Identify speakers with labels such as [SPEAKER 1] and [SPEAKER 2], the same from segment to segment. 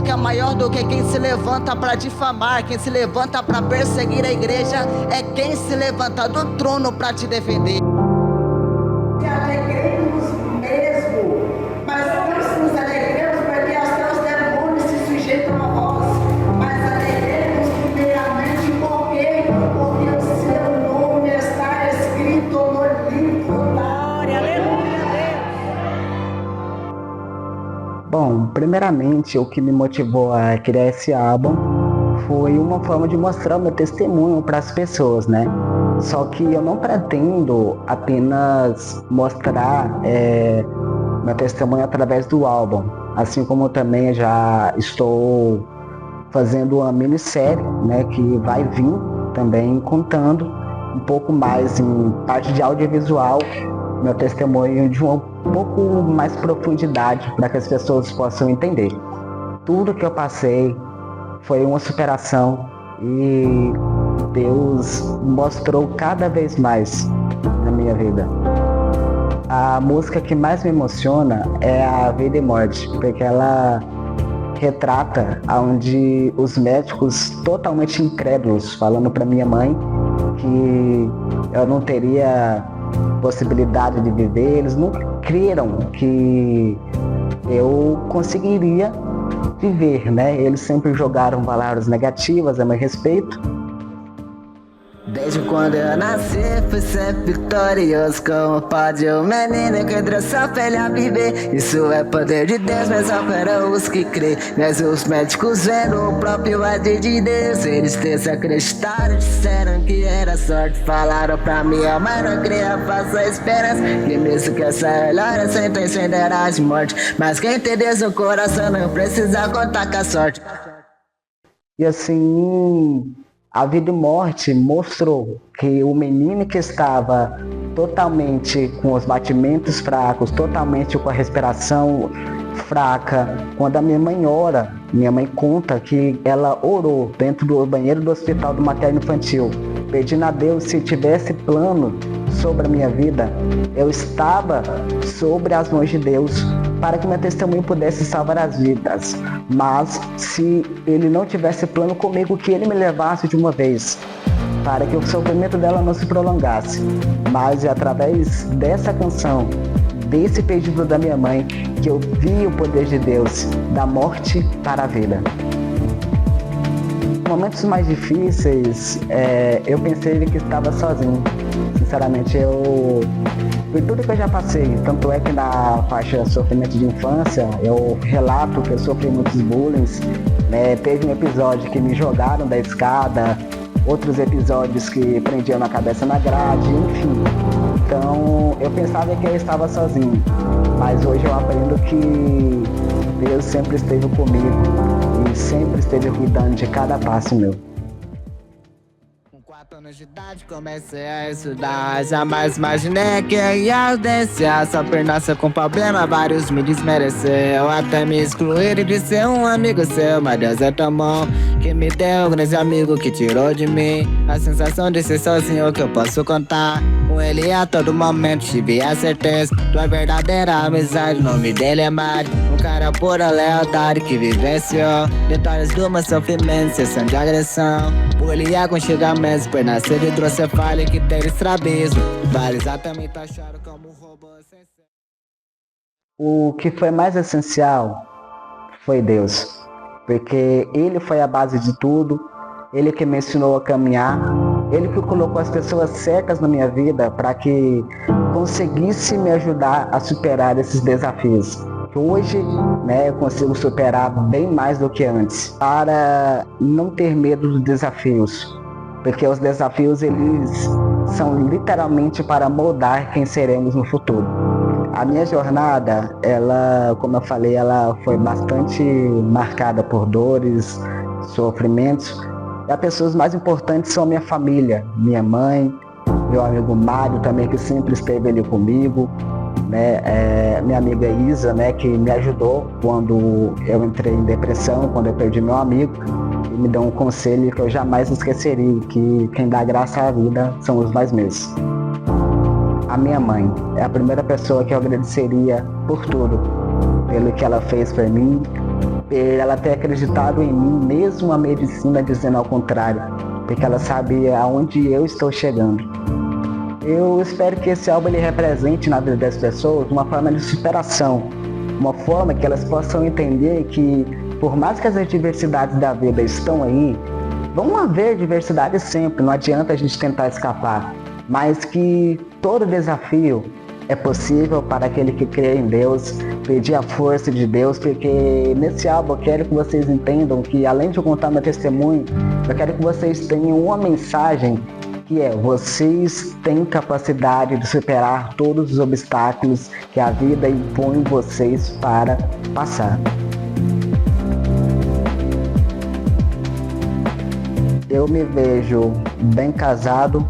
[SPEAKER 1] amor que é maior do que quem se levanta pra difamar. Quem se levanta pra perseguir a igreja é quem se levanta do trono pra te defender.
[SPEAKER 2] Se alegremos mesmo, mas não nos alegremos porque até os demônios se sujeitam a vós. Mas alegremos primeiramente porque o seu nome está escrito no livro da glória. Aleluia.
[SPEAKER 3] Bom, primeiramente, o que me motivou a criar esse álbum foi uma forma de mostrar o meu testemunho para as pessoas, né? Só que eu não pretendo apenas mostrar meu testemunho através do álbum, assim como também já estou fazendo uma minissérie, né, que vai vir também contando um pouco mais em parte de audiovisual, meu testemunho de um pouco mais profundidade para que as pessoas possam entender. Tudo que eu passei foi uma superação e Deus mostrou cada vez mais na minha vida. A música que mais me emociona é a Vida e Morte, porque ela retrata onde os médicos totalmente incrédulos, falando para minha mãe que eu não teria possibilidade de viver, eles nunca creram que eu conseguiria viver, né? Eles sempre jogaram palavras negativas a meu respeito.
[SPEAKER 1] Desde quando eu nasci, fui sempre vitorioso. Como pode o menino que entrou só pra ele a viver? Isso é poder de Deus, mas só para os que crê. Mas os médicos vendo o próprio agir de Deus, eles desacreditaram, disseram que era sorte. Falaram pra minha mãe não cria, faça esperança, que mesmo que essa olhada sempre encenderá de morte. Mas quem tem Deus no coração não precisa contar com a sorte.
[SPEAKER 3] E assim, a Vida e Morte mostrou que o menino que estava totalmente com os batimentos fracos, totalmente com a respiração fraca, quando a minha mãe ora, minha mãe conta que ela orou dentro do banheiro do hospital do materno infantil, pedindo a Deus se tivesse plano sobre a minha vida, eu estava sobre as mãos de Deus para que meu testemunho pudesse salvar as vidas. Mas se ele não tivesse plano comigo, que ele me levasse de uma vez, para que o sofrimento dela não se prolongasse. Mas é através dessa canção, desse pedido da minha mãe, que eu vi o poder de Deus, da morte para a vida. Momentos mais difíceis, eu pensei que estava sozinho. Sinceramente, por tudo que eu já passei, tanto é que na faixa sofrimento de infância, eu relato que eu sofri muitos bullying, né? Teve um episódio que me jogaram da escada, outros episódios que prendiam na cabeça na grade, enfim. Então, eu pensava que eu estava sozinho, mas hoje eu aprendo que Deus sempre esteve comigo e sempre esteve cuidando de cada passo meu.
[SPEAKER 1] 4 anos de idade comecei a estudar. Jamais imaginei que eu ia audiência. Só por nascer com problema, vários me desmereceu. Até me excluíram de ser um amigo seu. Mas Deus é tão bom que me deu um grande amigo que tirou de mim a sensação de ser sozinho, que eu posso contar com ele a todo momento. Tive a certeza tua verdadeira amizade. O nome dele é Mário, um cara pura lealdade que vivenciou detalhes do meu sofrimento, sessão de agressão, bullying e aconchegamentos. Por nascer de hidrocefália que teve estrabismo, vários exatamente acharam como um robô sem ser.
[SPEAKER 3] O que foi mais essencial foi Deus, porque Ele foi a base de tudo, Ele que me ensinou a caminhar, Ele que colocou as pessoas certas na minha vida para que conseguisse me ajudar a superar esses desafios. Hoje, né, eu consigo superar bem mais do que antes, para não ter medo dos desafios, porque os desafios eles são literalmente para moldar quem seremos no futuro. A minha jornada, ela, como eu falei, ela foi bastante marcada por dores, sofrimentos. E as pessoas mais importantes são minha família, minha mãe, meu amigo Mário também, que sempre esteve ali comigo, né? Minha amiga Isa, né, que me ajudou quando eu entrei em depressão, quando eu perdi meu amigo, e me deu um conselho que eu jamais esqueceria, que quem dá graça à vida são os mais meus. A minha mãe é a primeira pessoa que eu agradeceria por tudo, pelo que ela fez por mim, ela ter acreditado em mim, mesmo a medicina dizendo ao contrário, porque ela sabia aonde eu estou chegando. Eu espero que esse álbum ele represente na vida das pessoas uma forma de superação, uma forma que elas possam entender que, por mais que as adversidades da vida estão aí, vão haver diversidades sempre, não adianta a gente tentar escapar, mas que todo desafio é possível para aquele que crê em Deus, pedir a força de Deus, porque nesse álbum eu quero que vocês entendam que, além de eu contar meu testemunho, eu quero que vocês tenham uma mensagem que é: vocês têm capacidade de superar todos os obstáculos que a vida impõe vocês para passar. Eu me vejo bem casado,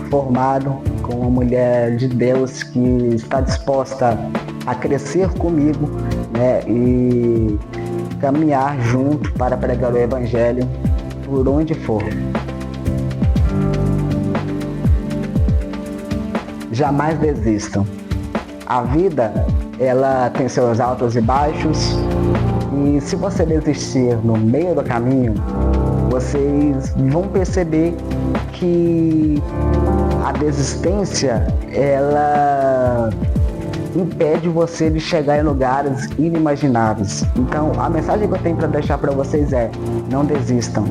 [SPEAKER 3] formado, com uma mulher de Deus que está disposta a crescer comigo, né, e caminhar junto para pregar o Evangelho por onde for. Jamais desistam. A vida, ela tem seus altos e baixos, e se você desistir no meio do caminho, vocês vão perceber que a desistência, ela impede você de chegar em lugares inimagináveis. Então, a mensagem que eu tenho para deixar para vocês é: não desistam.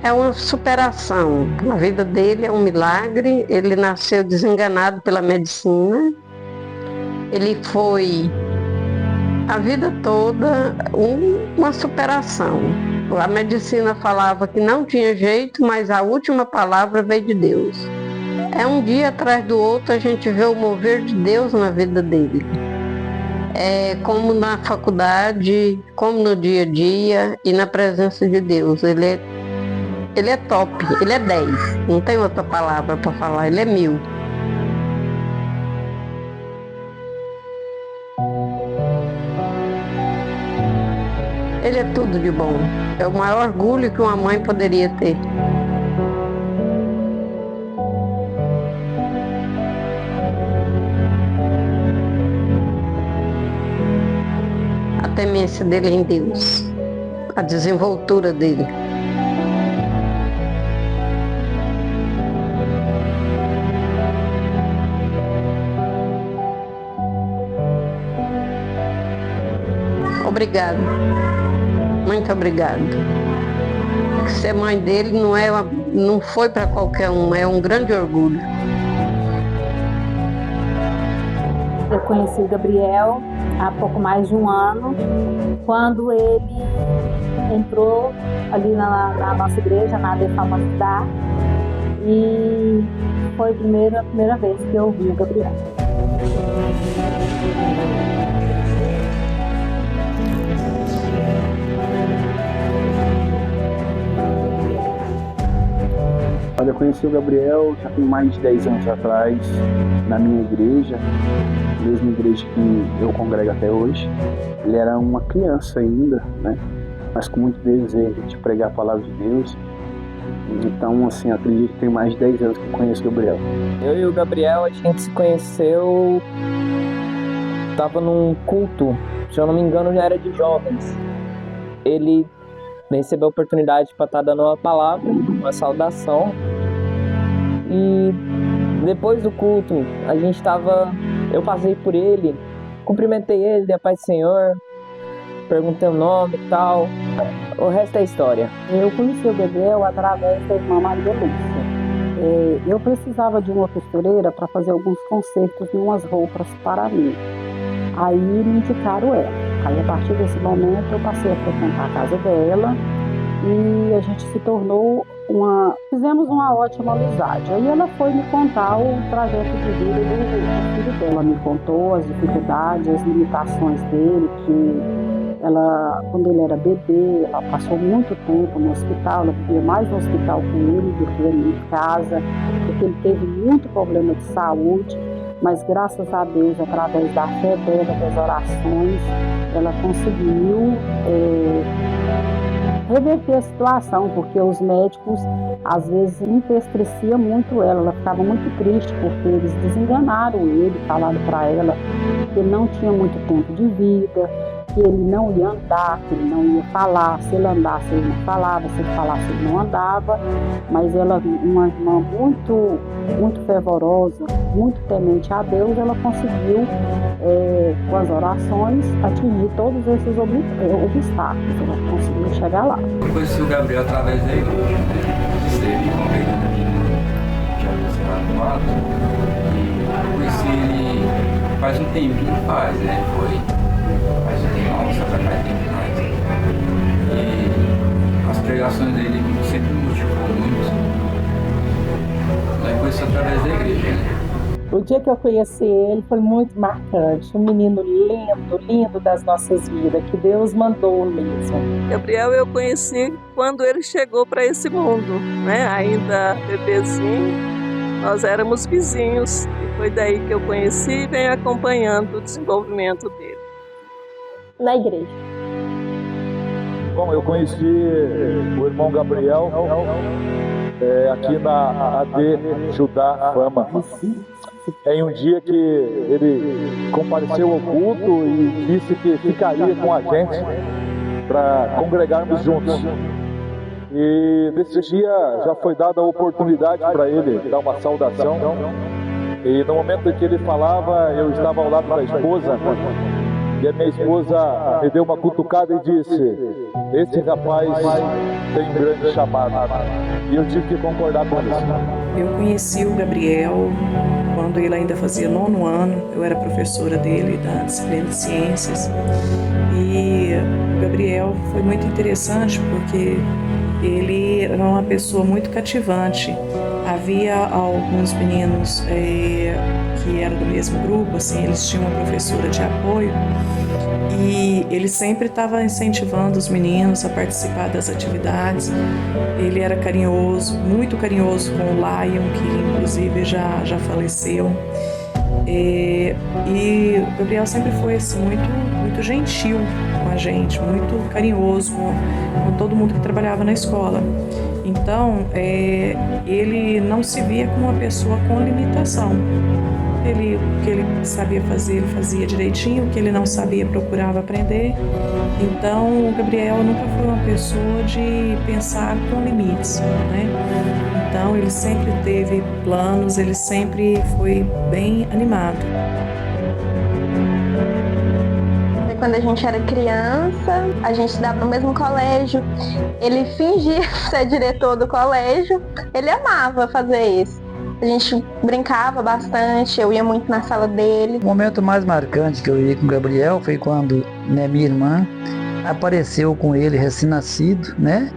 [SPEAKER 4] É uma superação. A vida dele é um milagre. Ele nasceu desenganado pela medicina. Ele foi a vida toda uma superação. A medicina falava que não tinha jeito, mas a última palavra veio de Deus. É um dia atrás do outro a gente vê o mover de Deus na vida dele. É como na faculdade, como no dia a dia e na presença de Deus. Ele é top, ele é 10. Não tem outra palavra para falar, ele é 1000. Ele é tudo de bom. É o maior orgulho que uma mãe poderia ter. A temência dele em Deus. A desenvoltura dele. Obrigado. Muito obrigado. Ser mãe dele não foi para qualquer um, é um grande orgulho.
[SPEAKER 5] Eu conheci o Gabriel há pouco mais de um ano, quando ele entrou ali na nossa igreja, na Defamacidade, e foi a primeira vez que eu vi o Gabriel.
[SPEAKER 6] Olha, eu conheci o Gabriel já tem mais de 10 anos atrás, na minha igreja, mesma igreja que eu congrego até hoje. Ele era uma criança ainda, né? Mas com muito desejo de pregar a palavra de Deus. Então, assim, acredito que tem mais de 10 anos que eu conheço o Gabriel.
[SPEAKER 7] Eu e o Gabriel, a gente se conheceu, estava num culto, se eu não me engano já era de jovens. Ele recebeu a oportunidade para estar dando uma palavra, uma saudação. E depois do culto, eu passei por ele, cumprimentei ele, dei a paz do Senhor, perguntei o nome e tal. O resto é história.
[SPEAKER 8] Eu conheci o Gabriel através da irmã Maria Lúcia. Eu precisava de uma costureira para fazer alguns consertos em umas roupas para mim. Aí me indicaram ela. Aí, a partir desse momento, eu passei a frequentar a casa dela e a gente se tornou fizemos uma ótima amizade. Aí ela foi me contar o trajeto de vida do filho dela. Ela me contou as dificuldades, as limitações dele, que quando ele era bebê, ela passou muito tempo no hospital, ela vivia mais no hospital com ele do que em casa, porque ele teve muito problema de saúde. Mas graças a Deus, através da fé dela, das orações, ela conseguiu reverter a situação, porque os médicos às vezes entristecia muito ela ficava muito triste porque eles desenganaram ele, falaram para ela que ele não tinha muito tempo de vida, que ele não ia andar, que ele não ia falar, se ele andasse ele não falava, se ele falasse ele não andava, mas ela, uma irmã muito fervorosa, muito temente a Deus, ela conseguiu, com as orações, atingir todos esses obstáculos, ela conseguiu chegar lá.
[SPEAKER 9] Eu conheci o Gabriel através da igreja, esteve com ele na minha já no Mato, e eu conheci ele faz um tempinho, faz um tempo, só faz tempo mais. E as pregações dele sempre me motivou muito. Eu conheci através da igreja, né?
[SPEAKER 10] O dia que eu conheci ele foi muito marcante, um menino lindo das nossas vidas, que Deus mandou mesmo.
[SPEAKER 11] Gabriel eu conheci quando ele chegou para esse mundo, né? Ainda bebezinho, nós éramos vizinhos, e foi daí que eu conheci e venho acompanhando o desenvolvimento dele.
[SPEAKER 5] Na igreja.
[SPEAKER 12] Bom, eu conheci o irmão Gabriel aqui na AD Judá Fama. Em um dia que ele compareceu ao culto e disse que ficaria com a gente para congregarmos juntos. E nesse dia já foi dada a oportunidade para ele dar uma saudação. E no momento em que ele falava, eu estava ao lado da esposa. E a minha esposa me deu uma cutucada e disse: esse rapaz tem um grande chamado. E eu tive que concordar com isso.
[SPEAKER 13] Eu conheci o Gabriel quando ele ainda fazia 9º ano. Eu era professora dele da disciplina de ciências. E o Gabriel foi muito interessante porque ele era uma pessoa muito cativante. Havia alguns meninos que eram do mesmo grupo, assim, eles tinham uma professora de apoio e ele sempre estava incentivando os meninos a participar das atividades. Ele era carinhoso, muito carinhoso com o Lion, que inclusive já faleceu. E o Gabriel sempre foi assim, muito gentil com a gente, muito carinhoso com todo mundo que trabalhava na escola. Então, ele não se via como uma pessoa com limitação. O que ele sabia fazer, ele fazia direitinho, o que ele não sabia, procurava aprender. Então, o Gabriel nunca foi uma pessoa de pensar com limites, né? Então, ele sempre teve planos, ele sempre foi bem animado.
[SPEAKER 14] Quando a gente era criança, a gente estudava no mesmo colégio. Ele fingia ser diretor do colégio, ele amava fazer isso. A gente brincava bastante, eu ia muito na sala dele.
[SPEAKER 15] O momento mais marcante que eu ia com o Gabriel foi quando minha irmã apareceu com ele recém-nascido, né?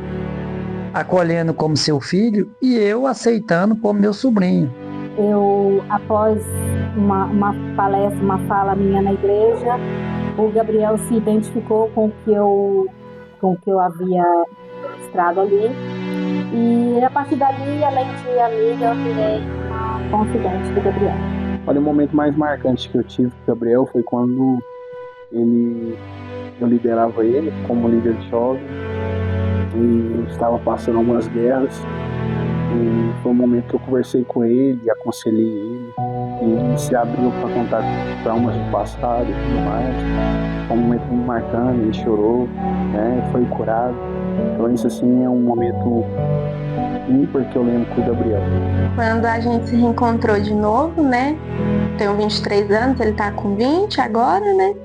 [SPEAKER 15] Acolhendo como seu filho e eu aceitando como meu sobrinho.
[SPEAKER 5] Eu, após uma palestra, uma fala minha na igreja, o Gabriel se identificou com o que eu havia registrado ali. E a partir dali, além de amiga, eu virei uma confidente do Gabriel.
[SPEAKER 6] Olha, o momento mais marcante que eu tive com o Gabriel foi quando eu liderava ele como líder de jovem e estava passando algumas guerras. E foi um momento que eu conversei com ele, aconselhei ele, e ele se abriu para contar traumas do passado e tudo mais. Foi um momento muito marcante, ele chorou, né, foi curado. Então isso assim é um momento ímpar que eu lembro com o Gabriel.
[SPEAKER 14] Quando a gente se reencontrou de novo, né, tenho 23 anos, ele tá com 20 agora, né,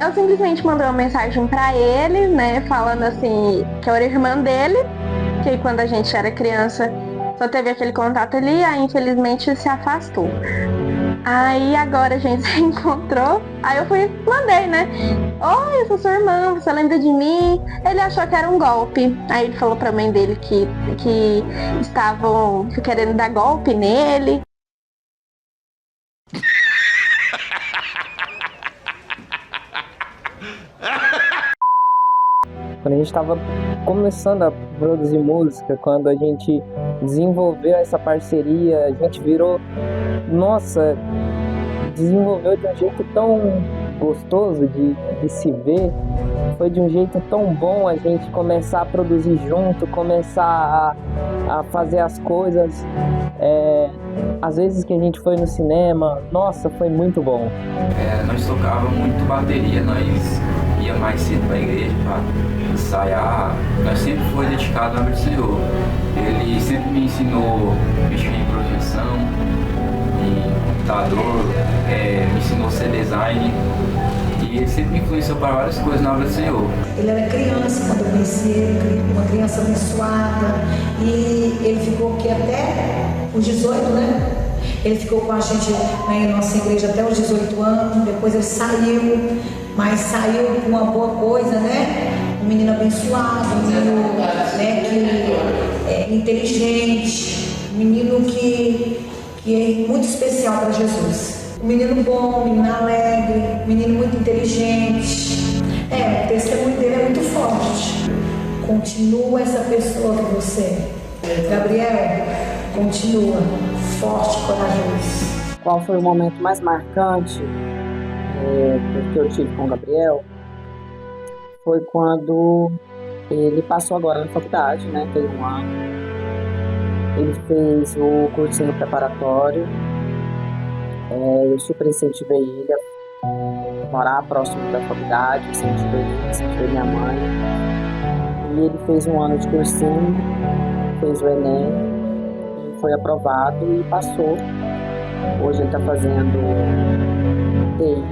[SPEAKER 14] eu simplesmente mandei uma mensagem para ele, né, falando assim, que eu era irmã dele, que quando a gente era criança só teve aquele contato ali, aí infelizmente se afastou. Aí agora a gente se encontrou, aí eu mandei, né? Oi, eu sou sua irmã, você lembra de mim? Ele achou que era um golpe. Aí ele falou pra mãe dele que estavam querendo dar golpe nele.
[SPEAKER 7] Quando a gente estava começando a produzir música, quando a gente desenvolveu essa parceria, a gente virou, nossa, desenvolveu de um jeito tão gostoso de se ver. foi de um jeito tão bom a gente começar a produzir junto, começar a fazer as coisas. Às vezes que a gente foi no cinema, nossa, foi muito bom.
[SPEAKER 9] Nós tocávamos muito bateria, nós ia mais cedo para a igreja para ensaiar. Nós sempre foi dedicado ao Senhor. Ele sempre me ensinou a mexer em projeção, em computador, me ensinou a ser design. E ele sempre me influenciou para várias coisas na obra do Senhor.
[SPEAKER 2] Ele era criança quando eu conheci ele, uma criança abençoada. E ele ficou aqui até os 18, né? Ele ficou com a gente na nossa igreja até os 18 anos. Depois ele saiu, mas saiu com uma boa coisa, né? Um menino abençoado, um menino, né, que é inteligente, um menino que é muito especial para Jesus. Um menino bom, um menino alegre, um menino muito inteligente. O testemunho dele é muito forte. Continua essa pessoa que você é. Gabriel, continua forte e corajoso.
[SPEAKER 8] Qual foi o momento mais marcante que eu tive com o Gabriel? Foi quando ele passou agora na faculdade, né? Tem um ano. Ele fez o cursinho preparatório. Eu super incentivei ele a morar próximo da faculdade, incentivei minha mãe. E ele fez um ano de cursinho, fez o Enem, e foi aprovado e passou. Hoje ele está fazendo TI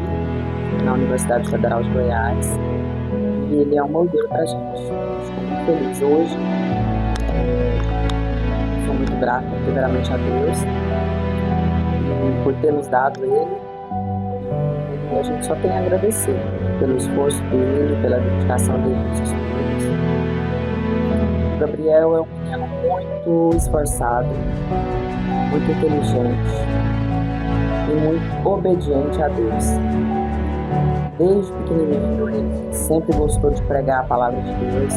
[SPEAKER 8] na Universidade Federal de Goiás. E ele é um orgulho pra gente. Estou muito feliz hoje. Sou muito grata, primeiramente, a Deus por ter nos dado ele. E a gente só tem a agradecer pelo esforço dele, pela dedicação dele nos estudos. O Gabriel é um menino muito esforçado, muito inteligente e muito obediente a Deus. Desde pequenininho ele sempre gostou de pregar a palavra de Deus,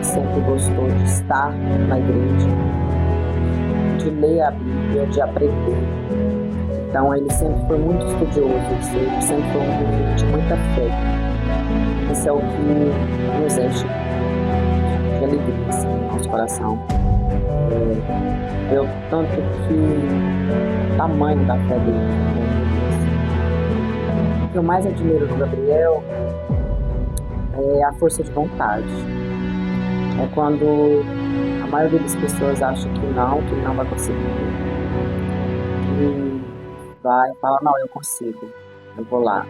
[SPEAKER 8] sempre gostou de estar na igreja, de ler a Bíblia, de aprender. Então ele sempre foi muito estudioso, ele sempre foi um menino de muita fé. Isso é o que nos enche de alegria assim, no nosso coração. Eu tanto que o tamanho da fé dele. O que eu mais admiro do Gabriel é a força de vontade. É quando a maioria das pessoas acha que não vai conseguir. E vai falar, não, eu consigo, eu vou lá.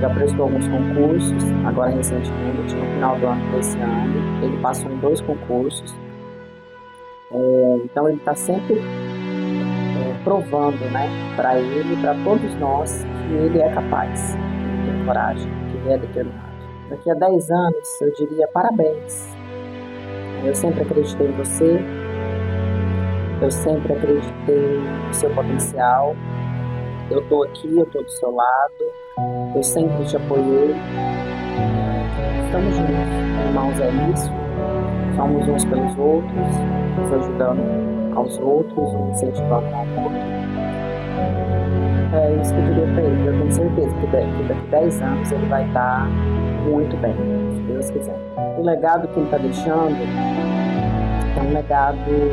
[SPEAKER 8] Já prestou alguns concursos, agora recentemente, no final do ano desse ano, ele passou em 2 concursos. Então ele está sempre provando, né, para ele e para todos nós que ele é capaz, que tem coragem, que ele é determinado. Daqui a 10 anos eu diria parabéns. Eu sempre acreditei em você, eu sempre acreditei no seu potencial. Eu estou aqui, eu estou do seu lado, eu sempre te apoiei. Estamos juntos, irmãos, é isso. Somos uns pelos outros, nos ajudando aos outros, nos incentivando ao outro. É isso que eu diria para ele. Eu tenho certeza que daqui a 10 anos ele vai estar muito bem, se Deus quiser. O legado que ele está deixando é um legado que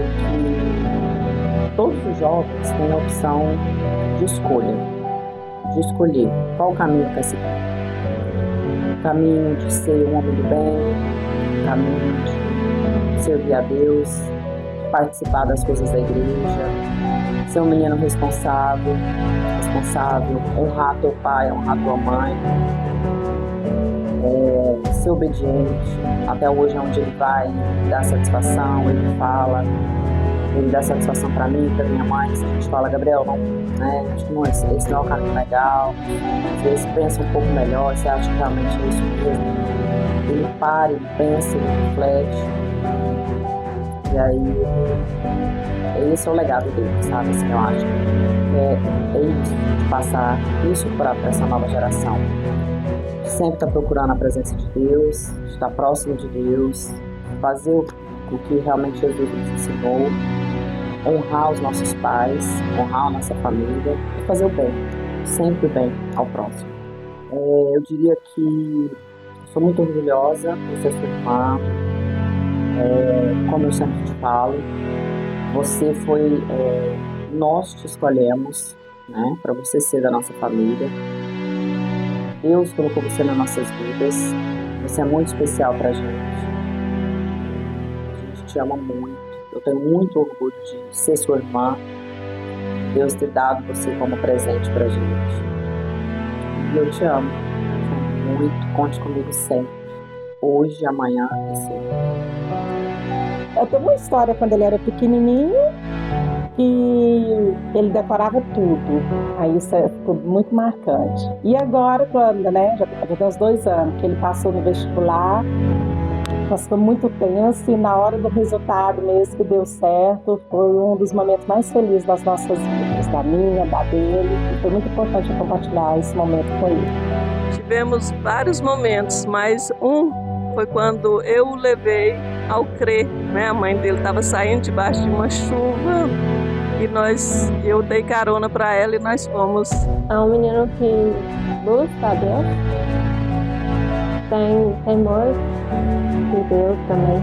[SPEAKER 8] todos os jovens têm a opção de escolher qual caminho quer seguir. O caminho de ser um homem do bem, o caminho de servir a Deus, participar das coisas da igreja, ser um menino responsável, honrar teu pai, honrar tua mãe, ser obediente. Até hoje é onde ele vai, ele dá satisfação, ele fala, ele dá satisfação pra mim, pra minha mãe. Se a gente fala, Gabriel, não, né, acho que não, esse não é um caminho legal, às vezes pensa um pouco melhor, você acha que realmente é isso mesmo. Ele para, ele pensa, ele reflete. E aí, esse é o legado dele, sabe? Assim, eu acho que é isso, de passar isso para essa nova geração. Sempre estar procurando a presença de Deus, estar próximo de Deus, fazer o que realmente Jesus nos ensinou, honrar os nossos pais, honrar a nossa família e fazer o bem, sempre o bem ao próximo. Eu diria que sou muito orgulhosa por ser sua irmã. Como eu sempre te falo, você foi, nós te escolhemos, né, para você ser da nossa família. Deus colocou você nas nossas vidas. Você é muito especial pra gente. A gente te ama muito. Eu tenho muito orgulho de ser sua irmã. Deus ter dado você como presente pra gente. E eu te amo. Te amo muito. Conte comigo sempre. Hoje, amanhã e sempre.
[SPEAKER 10] Eu tenho uma história quando ele era pequenininho e ele decorava tudo. Aí isso ficou muito marcante. E agora, quando, né, já tem uns 2 anos que ele passou no vestibular, nós foi muito tenso e na hora do resultado mesmo que deu certo, foi um dos momentos mais felizes das nossas vidas, da minha, da dele. E foi muito importante eu compartilhar esse momento com ele.
[SPEAKER 11] Tivemos vários momentos, mas foi quando eu o levei ao CRE, né? A mãe dele estava saindo debaixo de uma chuva e eu dei carona para ela e nós fomos.
[SPEAKER 14] É um menino que busca a Deus, tem temor de Deus também.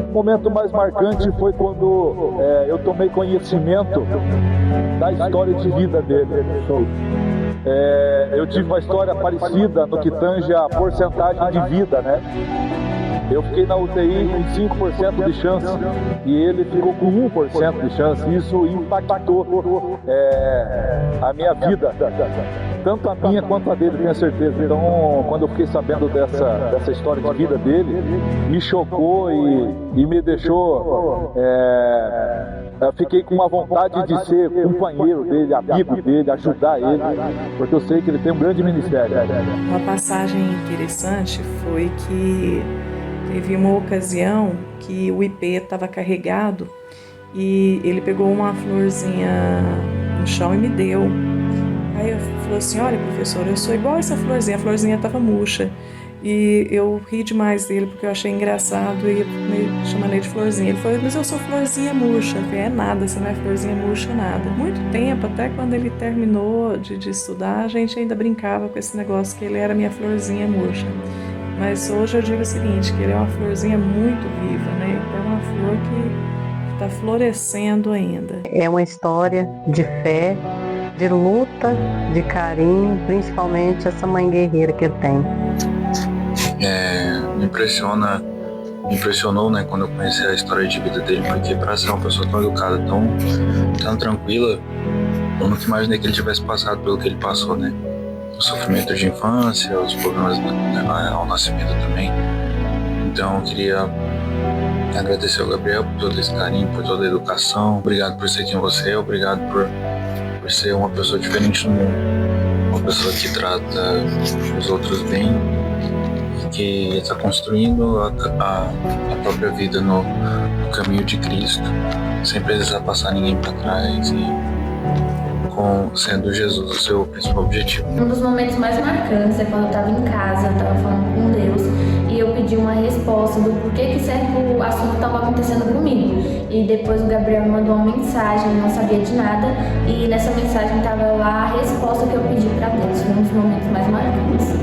[SPEAKER 12] O momento mais marcante foi quando eu tomei conhecimento da história de vida dele. Eu tive uma história parecida no que tange a porcentagem de vida, né? Eu fiquei na UTI com 5% de chance e ele ficou com 1% de chance. Isso impactou a minha vida, tanto a minha quanto a dele, tenho certeza. Então, quando eu fiquei sabendo dessa história de vida dele, me chocou e me deixou... eu fiquei com uma vontade de ser companheiro dele, amigo dele, ajudar ele, porque eu sei que ele tem um grande ministério.
[SPEAKER 13] Uma passagem interessante foi que teve uma ocasião que o IP estava carregado e ele pegou uma florzinha no chão e me deu. Aí eu falei assim, olha professor, eu sou igual essa florzinha, a florzinha estava murcha. E eu ri demais dele porque eu achei engraçado e me chamei de florzinha. Ele falou, mas eu sou florzinha murcha. Eu falei, é nada, você não é florzinha murcha, nada. Muito tempo, até quando ele terminou de estudar, a gente ainda brincava com esse negócio que ele era minha florzinha murcha. Mas hoje eu digo o seguinte, que ele é uma florzinha muito viva, né? Então é uma flor que está florescendo ainda.
[SPEAKER 4] É uma história de fé, de luta, de carinho, principalmente essa mãe guerreira que ele tem.
[SPEAKER 16] Me impressionou, né, quando eu conheci a história de vida dele, porque para ser uma pessoa tão educada, tão tranquila, eu nunca imaginei que ele tivesse passado pelo que ele passou, né? O sofrimento de infância, os problemas ao nascimento também. Então eu queria agradecer ao Gabriel por todo esse carinho, por toda a educação. Obrigado por ser quem você é, obrigado por ser uma pessoa diferente no mundo, uma pessoa que trata os outros bem e que está construindo a própria vida no caminho de Cristo, sem precisar passar ninguém para trás e sendo Jesus o seu principal objetivo.
[SPEAKER 17] Um dos momentos mais marcantes é quando eu estava em casa, eu estava falando com Deus e eu pedi uma resposta do porquê que certo assunto estava acontecendo comigo. E depois o Gabriel me mandou uma mensagem, eu não sabia de nada, e nessa mensagem estava lá a resposta que eu pedi para Deus. Foi um dos momentos mais marcantes.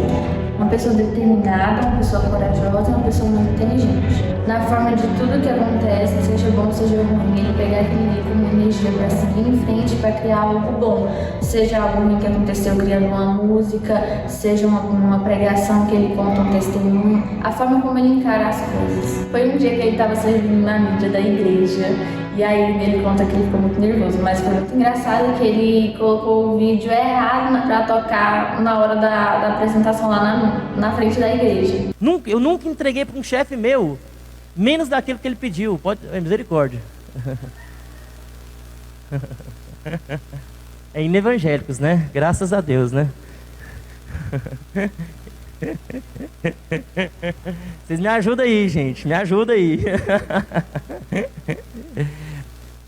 [SPEAKER 17] Uma pessoa determinada, uma pessoa corajosa, uma pessoa muito inteligente. Na forma de tudo que acontece, seja bom, seja ruim, ele pegar aquilo como energia para seguir em frente, para criar algo bom. Seja algo ruim que aconteceu criando uma música, seja uma pregação que ele conta um testemunho. A forma como ele encara as coisas. Foi um dia que ele estava servindo na mídia da igreja, e aí ele conta que ele ficou muito nervoso, mas foi muito engraçado que ele colocou o vídeo errado para tocar na hora da apresentação lá na frente da igreja.
[SPEAKER 18] Eu nunca entreguei para um chefe meu menos daquilo que ele pediu. Misericórdia. É inevangélicos, né? Graças a Deus, né? Vocês me ajudam aí, gente. Me ajudam aí.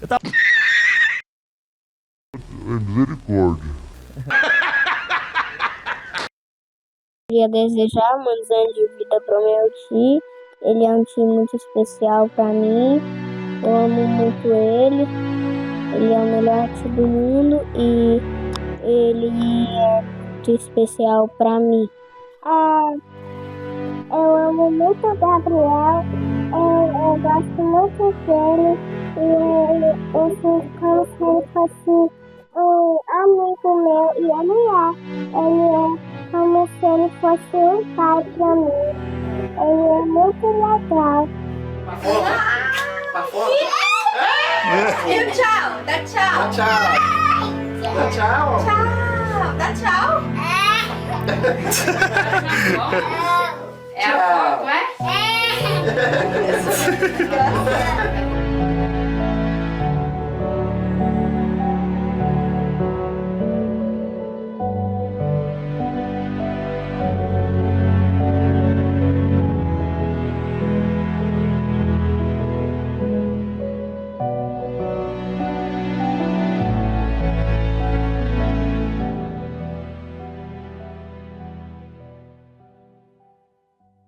[SPEAKER 18] Eu tava...
[SPEAKER 19] Misericórdia.
[SPEAKER 20] Queria desejar muitos anos de vida para o meu tio. Ele é um tio muito especial para mim. Eu amo muito ele. Ele é o melhor tio do mundo e ele muito especial para mim. Eu amo muito o Gabriel, eu gosto muito dele e eu sinto como se ele fosse um amigo meu e ele é como se ele fosse um pai para mim. Ele é muito legal.
[SPEAKER 19] E o tchau, dá tchau.
[SPEAKER 1] Dá tchau. Dá tchau.
[SPEAKER 19] Tchau, dá tchau. É a foto, é?